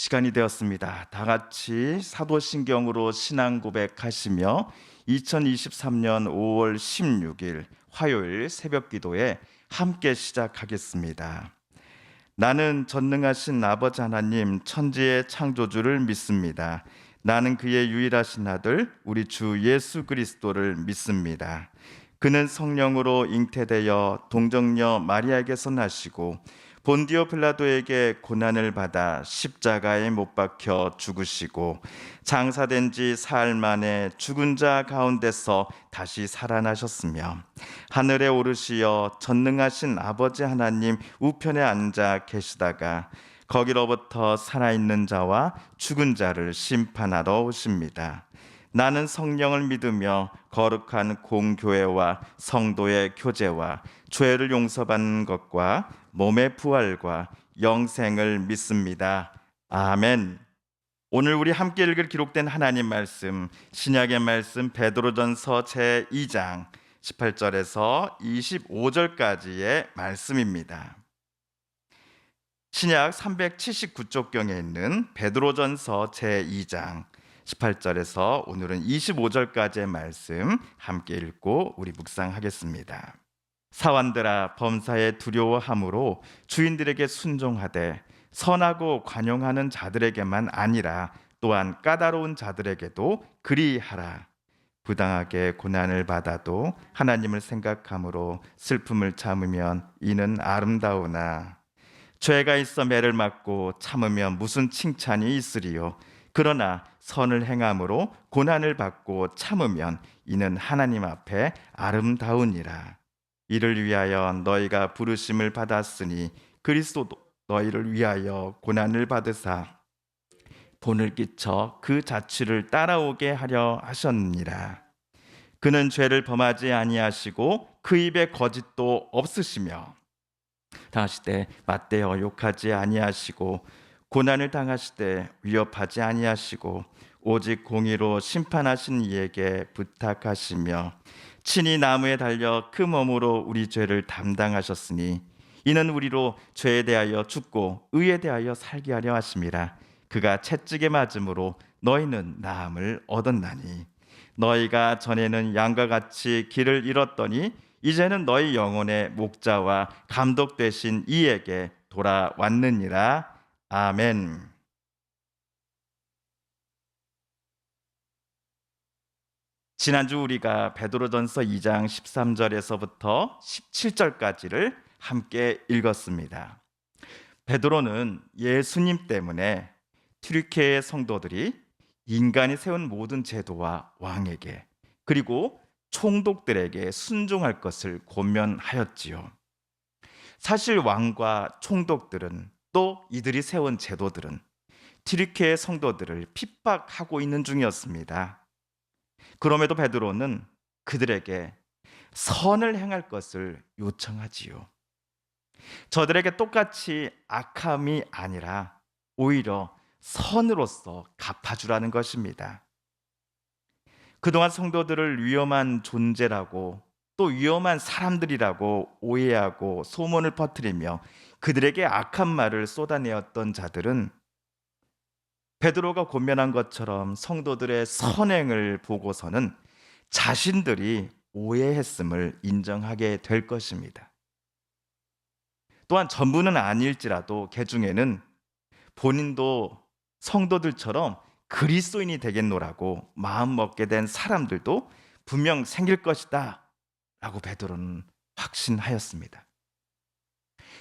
시간이 되었습니다. 다 같이 사도신경으로 신앙 고백하시며 2023년 5월 16일 화요일 새벽 기도에 함께 시작하겠습니다. 나는 전능하신 아버지 하나님 천지의 창조주를 믿습니다. 나는 그의 유일하신 아들 우리 주 예수 그리스도를 믿습니다. 그는 성령으로 잉태되어 동정녀 마리아에게서 나시고 본디오 빌라도에게 고난을 받아 십자가에 못 박혀 죽으시고 장사된 지 사흘 만에 죽은 자 가운데서 다시 살아나셨으며 하늘에 오르시어 전능하신 아버지 하나님 우편에 앉아 계시다가 거기로부터 살아있는 자와 죽은 자를 심판하러 오십니다. 나는 성령을 믿으며 거룩한 공교회와 성도의 교제와 죄를 용서받는 것과 몸의 부활과 영생을 믿습니다. 아멘. 오늘 우리 함께 읽을 기록된 하나님 말씀, 신약의 말씀 베드로전서 제2장 18절에서 25절까지의 말씀입니다. 신약 379쪽경에 있는 베드로전서 제2장 18절에서 오늘은 25절까지의 말씀 함께 읽고 우리 묵상하겠습니다. 사환들아 범사에 두려워함으로 주인들에게 순종하되 선하고 관용하는 자들에게만 아니라 또한 까다로운 자들에게도 그리하라. 부당하게 고난을 받아도 하나님을 생각함으로 슬픔을 참으면 이는 아름다우나 죄가 있어 매를 맞고 참으면 무슨 칭찬이 있으리요. 그러나 선을 행함으로 고난을 받고 참으면 이는 하나님 앞에 아름다우니라. 이를 위하여 너희가 부르심을 받았으니 그리스도도 너희를 위하여 고난을 받으사 본을 끼쳐 그 자취를 따라오게 하려 하셨느니라. 그는 죄를 범하지 아니하시고 그 입에 거짓도 없으시며 당하시되 맞대어 욕하지 아니하시고 고난을 당하시되 위협하지 아니하시고 오직 공의로 심판하신 이에게 부탁하시며 친히 나무에 달려 그 몸으로 우리 죄를 담당하셨으니 이는 우리로 죄에 대하여 죽고 의에 대하여 살게 하려 하심이라. 그가 채찍에 맞음으로 너희는 나음을 얻었나니 너희가 전에는 양과 같이 길을 잃었더니 이제는 너희 영혼의 목자와 감독 되신 이에게 돌아왔느니라. 아멘. 지난주 우리가 베드로전서 2장 13절에서부터 17절까지를 함께 읽었습니다. 베드로는 예수님 때문에 튀르키예의 성도들이 인간이 세운 모든 제도와 왕에게 그리고 총독들에게 순종할 것을 권면하였지요. 사실 왕과 총독들은 또 이들이 세운 제도들은 튀르키예의 성도들을 핍박하고 있는 중이었습니다. 그럼에도 베드로는 그들에게 선을 행할 것을 요청하지요. 저들에게 똑같이 악함이 아니라 오히려 선으로서 갚아주라는 것입니다. 그동안 성도들을 위험한 존재라고 또 위험한 사람들이라고 오해하고 소문을 퍼뜨리며 그들에게 악한 말을 쏟아내었던 자들은 베드로가 권면한 것처럼 성도들의 선행을 보고서는 자신들이 오해했음을 인정하게 될 것입니다. 또한 전부는 아닐지라도 개중에는 본인도 성도들처럼 그리스도인이 되겠노라고 마음먹게 된 사람들도 분명 생길 것이다 라고 베드로는 확신하였습니다.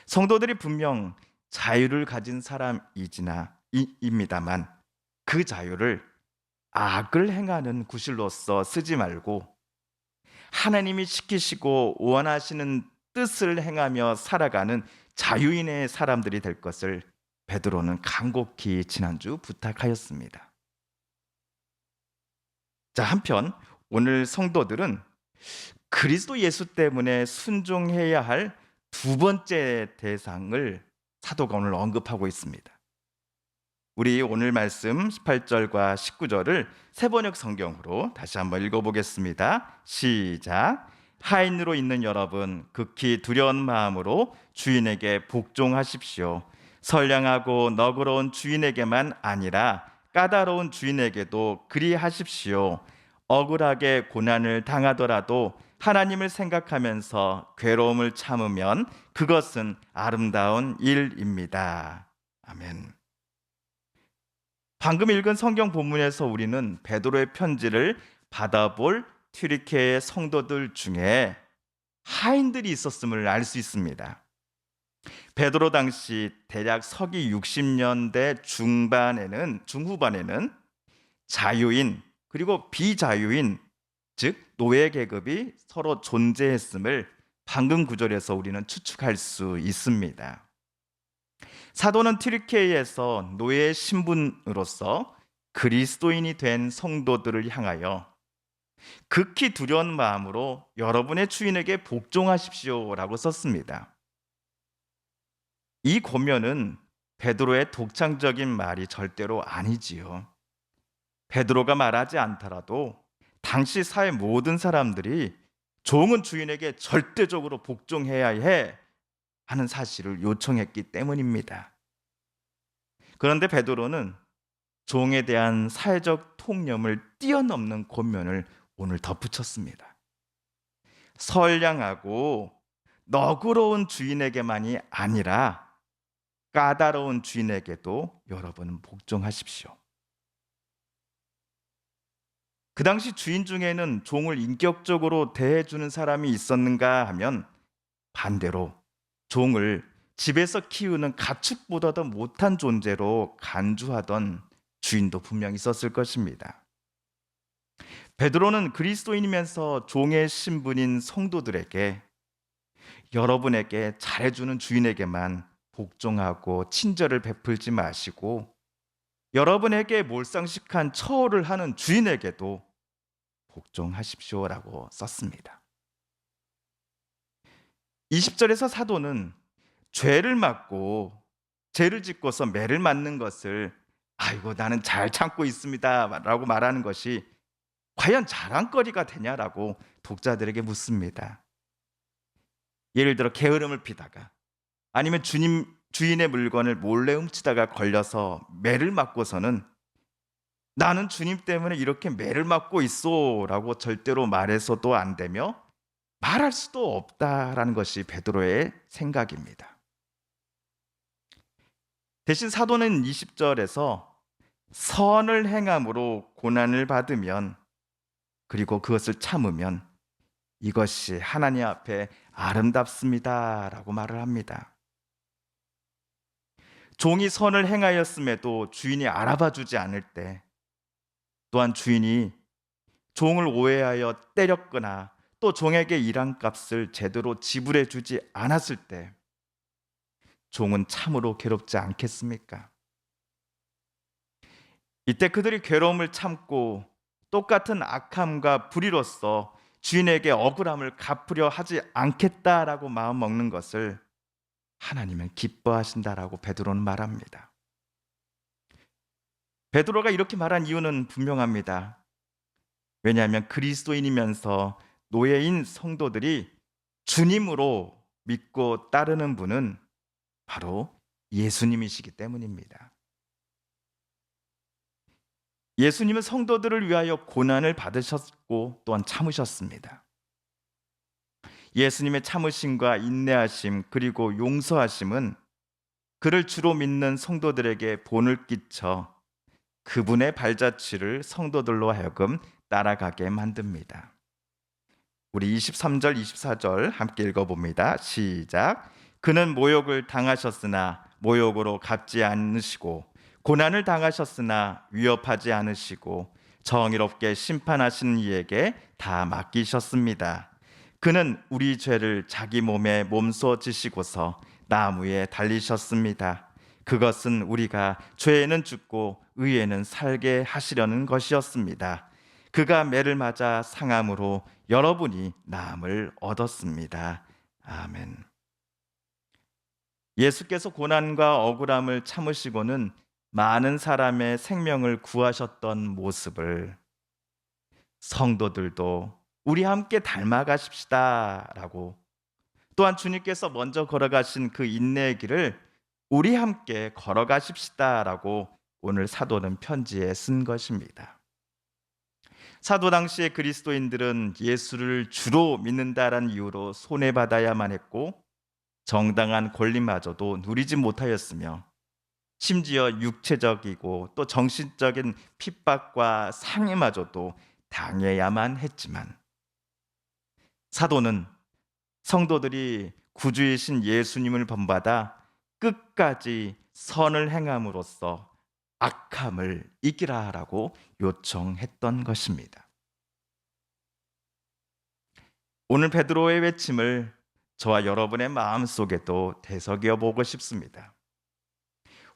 성도들이 분명 자유를 가진 사람입니다만 그 자유를 악을 행하는 구실로서 쓰지 말고 하나님이 시키시고 원하시는 뜻을 행하며 살아가는 자유인의 사람들이 될 것을 베드로는 간곡히 지난주 부탁하였습니다. 자, 한편 오늘 성도들은 그리스도 예수 때문에 순종해야 할 두 번째 대상을 사도가 오늘 언급하고 있습니다. 우리 오늘 말씀 18절과 19절을 세번역 성경으로 다시 한번 읽어보겠습니다. 시작. 하인으로 있는 여러분, 극히 두려운 마음으로 주인에게 복종하십시오. 선량하고 너그러운 주인에게만 아니라 까다로운 주인에게도 그리하십시오. 억울하게 고난을 당하더라도 하나님을 생각하면서 괴로움을 참으면 그것은 아름다운 일입니다. 아멘. 방금 읽은 성경 본문에서 우리는 베드로의 편지를 받아볼 튀르키예의 성도들 중에 하인들이 있었음을 알 수 있습니다. 베드로 당시 대략 서기 60년대 중후반에는 자유인 그리고 비자유인, 즉 노예 계급이 서로 존재했음을 방금 구절에서 우리는 추측할 수 있습니다. 사도는 튀르키예에서 노예 신분으로서 그리스도인이 된 성도들을 향하여 극히 두려운 마음으로 여러분의 주인에게 복종하십시오라고 썼습니다. 이 고면은 베드로의 독창적인 말이 절대로 아니지요. 베드로가 말하지 않더라도 당시 사회 모든 사람들이 종은 주인에게 절대적으로 복종해야 해 하는 사실을 요청했기 때문입니다. 그런데 베드로는 종에 대한 사회적 통념을 뛰어넘는 권면을 오늘 덧붙였습니다. 선량하고 너그러운 주인에게만이 아니라 까다로운 주인에게도 여러분은 복종하십시오. 그 당시 주인 중에는 종을 인격적으로 대해주는 사람이 있었는가 하면 반대로 종을 집에서 키우는 가축보다도 못한 존재로 간주하던 주인도 분명히 있었을 것입니다. 베드로는 그리스도인이면서 종의 신분인 성도들에게 여러분에게 잘해주는 주인에게만 복종하고 친절을 베풀지 마시고 여러분에게 몰상식한 처우를 하는 주인에게도 복종하십시오라고 썼습니다. 20절에서 사도는 죄를 짓고서 매를 맞는 것을 아이고 나는 잘 참고 있습니다 라고 말하는 것이 과연 자랑거리가 되냐라고 독자들에게 묻습니다. 예를 들어 게으름을 피다가 아니면 주인의 물건을 몰래 훔치다가 걸려서 매를 맞고서는 나는 주님 때문에 이렇게 매를 맞고 있어 라고 절대로 말해서도 안 되며 말할 수도 없다라는 것이 베드로의 생각입니다. 대신 사도는 20절에서 선을 행함으로 고난을 받으면 그리고 그것을 참으면 이것이 하나님 앞에 아름답습니다 라고 말을 합니다. 종이 선을 행하였음에도 주인이 알아봐 주지 않을 때, 또한 주인이 종을 오해하여 때렸거나 또 종에게 일한 값을 제대로 지불해 주지 않았을 때 종은 참으로 괴롭지 않겠습니까? 이때 그들이 괴로움을 참고 똑같은 악함과 불의로서 주인에게 억울함을 갚으려 하지 않겠다라고 마음 먹는 것을 하나님은 기뻐하신다라고 베드로는 말합니다. 베드로가 이렇게 말한 이유는 분명합니다. 왜냐하면 그리스도인이면서 노예인 성도들이 주님으로 믿고 따르는 분은 바로 예수님이시기 때문입니다. 예수님은 성도들을 위하여 고난을 받으셨고 또한 참으셨습니다. 예수님의 참으심과 인내하심 그리고 용서하심은 그를 주로 믿는 성도들에게 본을 끼쳐 그분의 발자취를 성도들로 하여금 따라가게 만듭니다. 우리 23절, 24절 함께 읽어봅니다. 시작. 그는 모욕을 당하셨으나 모욕으로 갚지 않으시고 고난을 당하셨으나 위협하지 않으시고 정의롭게 심판하시는 이에게 다 맡기셨습니다. 그는 우리 죄를 자기 몸에 몸소 지시고서 나무에 달리셨습니다. 그것은 우리가 죄에는 죽고 의에는 살게 하시려는 것이었습니다. 그가 매를 맞아 상함으로 여러분이 나음을 얻었습니다. 아멘. 예수께서 고난과 억울함을 참으시고는 많은 사람의 생명을 구하셨던 모습을 성도들도 우리 함께 닮아가십시다라고, 또한 주님께서 먼저 걸어가신 그 인내의 길을 우리 함께 걸어가십시다라고 오늘 사도는 편지에 쓴 것입니다. 사도 당시의 그리스도인들은 예수를 주로 믿는다라는 이유로 손해받아야만 했고 정당한 권리마저도 누리지 못하였으며 심지어 육체적이고 또 정신적인 핍박과 상해마저도 당해야만 했지만, 사도는 성도들이 구주이신 예수님을 본받아 끝까지 선을 행함으로써 악함을 이기라라고 요청했던 것입니다. 오늘 베드로의 외침을 저와 여러분의 마음속에도 되새겨 보고 싶습니다.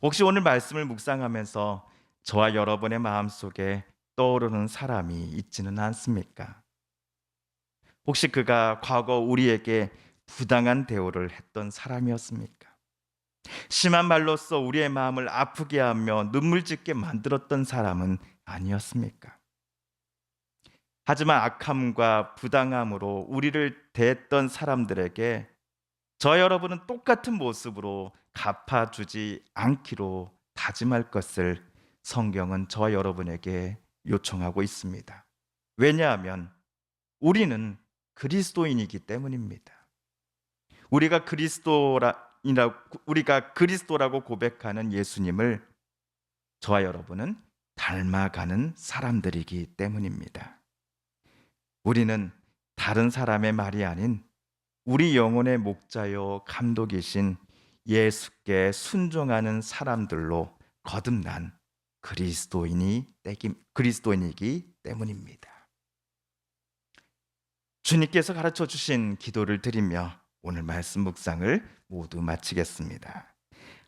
혹시 오늘 말씀을 묵상하면서 저와 여러분의 마음속에 떠오르는 사람이 있지는 않습니까? 혹시 그가 과거 우리에게 부당한 대우를 했던 사람이었습니까? 심한 말로써 우리의 마음을 아프게 하며 눈물 짓게 만들었던 사람은 아니었습니까? 하지만 악함과 부당함으로 우리를 대했던 사람들에게 저 여러분은 똑같은 모습으로 갚아주지 않기로 다짐할 것을 성경은 저와 여러분에게 요청하고 있습니다. 왜냐하면 우리는 그리스도인이기 때문입니다. 우리가 그리스도라고 고백하는 예수님을 저와 여러분은 닮아가는 사람들이기 때문입니다. 우리는 다른 사람의 말이 아닌 우리 영혼의 목자요 감독이신 예수께 순종하는 사람들로 거듭난 그리스도인이기 때문입니다. 주님께서 가르쳐 주신 기도를 드리며 오늘 말씀 묵상을 모두 마치겠습니다.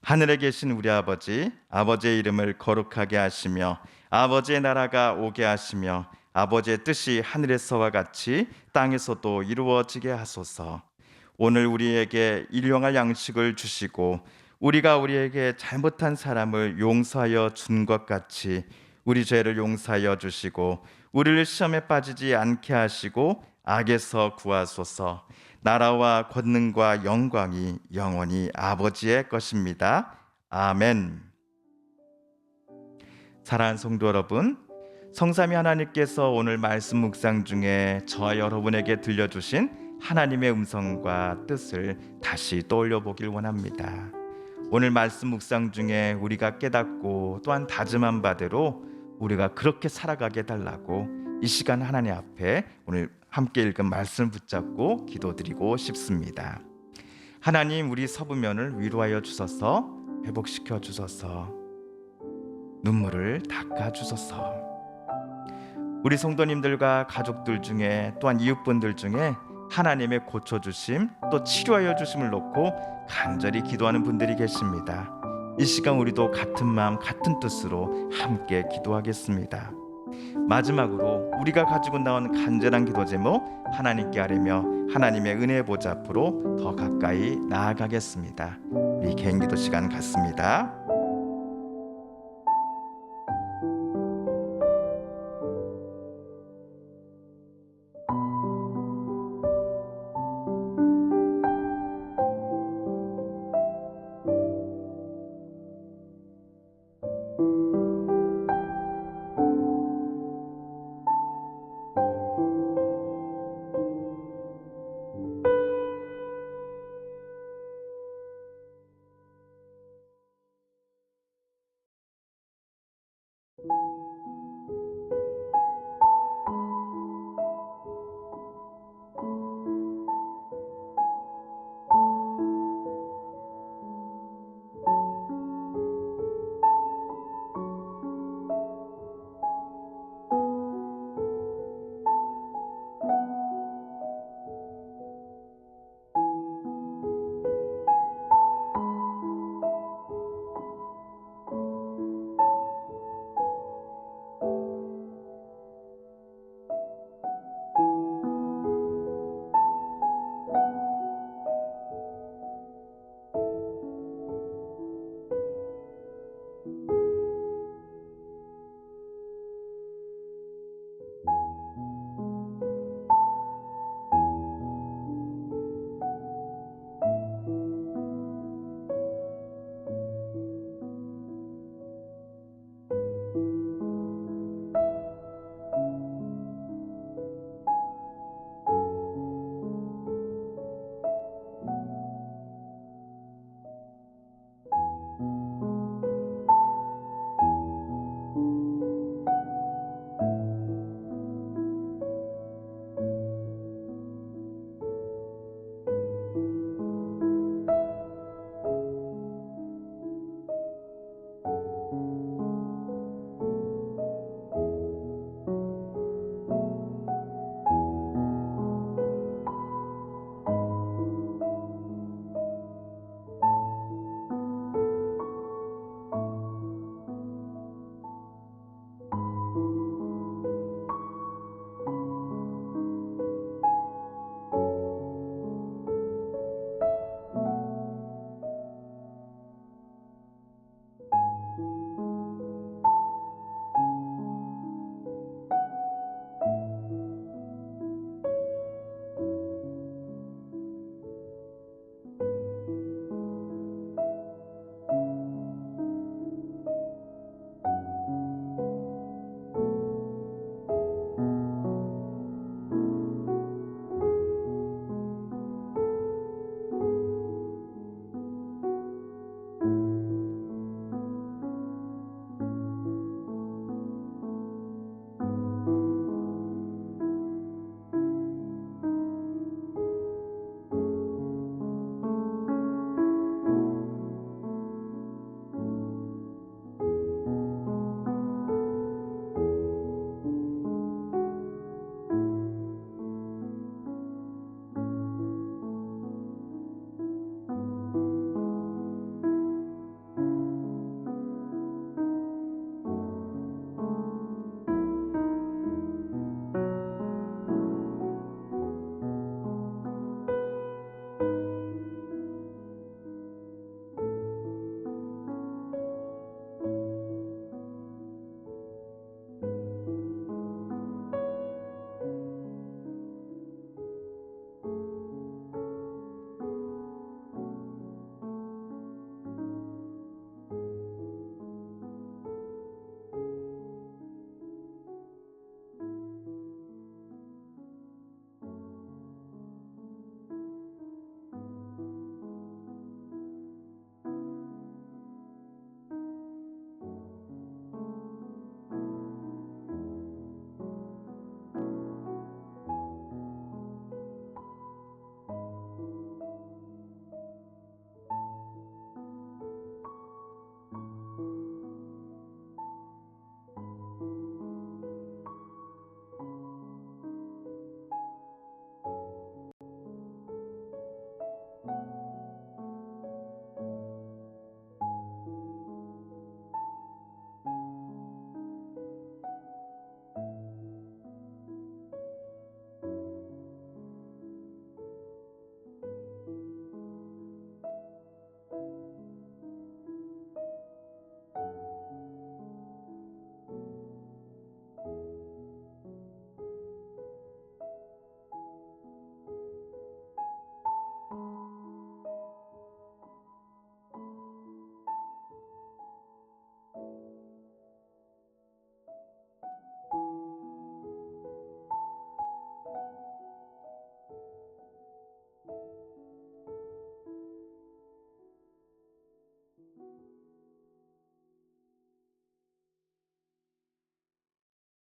하늘에 계신 우리 아버지, 아버지의 이름을 거룩하게 하시며 아버지의 나라가 오게 하시며 아버지의 뜻이 하늘에서와 같이 땅에서도 이루어지게 하소서. 오늘 우리에게 일용할 양식을 주시고 우리가 우리에게 잘못한 사람을 용서하여 준 것 같이 우리 죄를 용서하여 주시고 우리를 시험에 빠지지 않게 하시고 악에서 구하소서. 나라와 권능과 영광이 영원히 아버지의 것입니다. 아멘. 사랑하는 성도 여러분, 성삼위 하나님께서 오늘 말씀 묵상 중에 저와 여러분에게 들려주신 하나님의 음성과 뜻을 다시 떠올려 보길 원합니다. 오늘 말씀 묵상 중에 우리가 깨닫고 또한 다짐한 바대로 우리가 그렇게 살아가게 달라고 이 시간 하나님 앞에 오늘 함께 읽은 말씀을 붙잡고 기도드리고 싶습니다. 하나님, 우리 서부면을 위로하여 주소서, 회복시켜 주소서, 눈물을 닦아 주소서. 우리 성도님들과 가족들 중에 또한 이웃분들 중에 하나님의 고쳐주심 또 치료하여 주심을 놓고 간절히 기도하는 분들이 계십니다. 이 시간 우리도 같은 마음 같은 뜻으로 함께 기도하겠습니다. 마지막으로 우리가 가지고 나온 간절한 기도 제목 하나님께 아뢰며 하나님의 은혜 보좌 앞으로 더 가까이 나아가겠습니다. 우리 개인 기도 시간 갖습니다.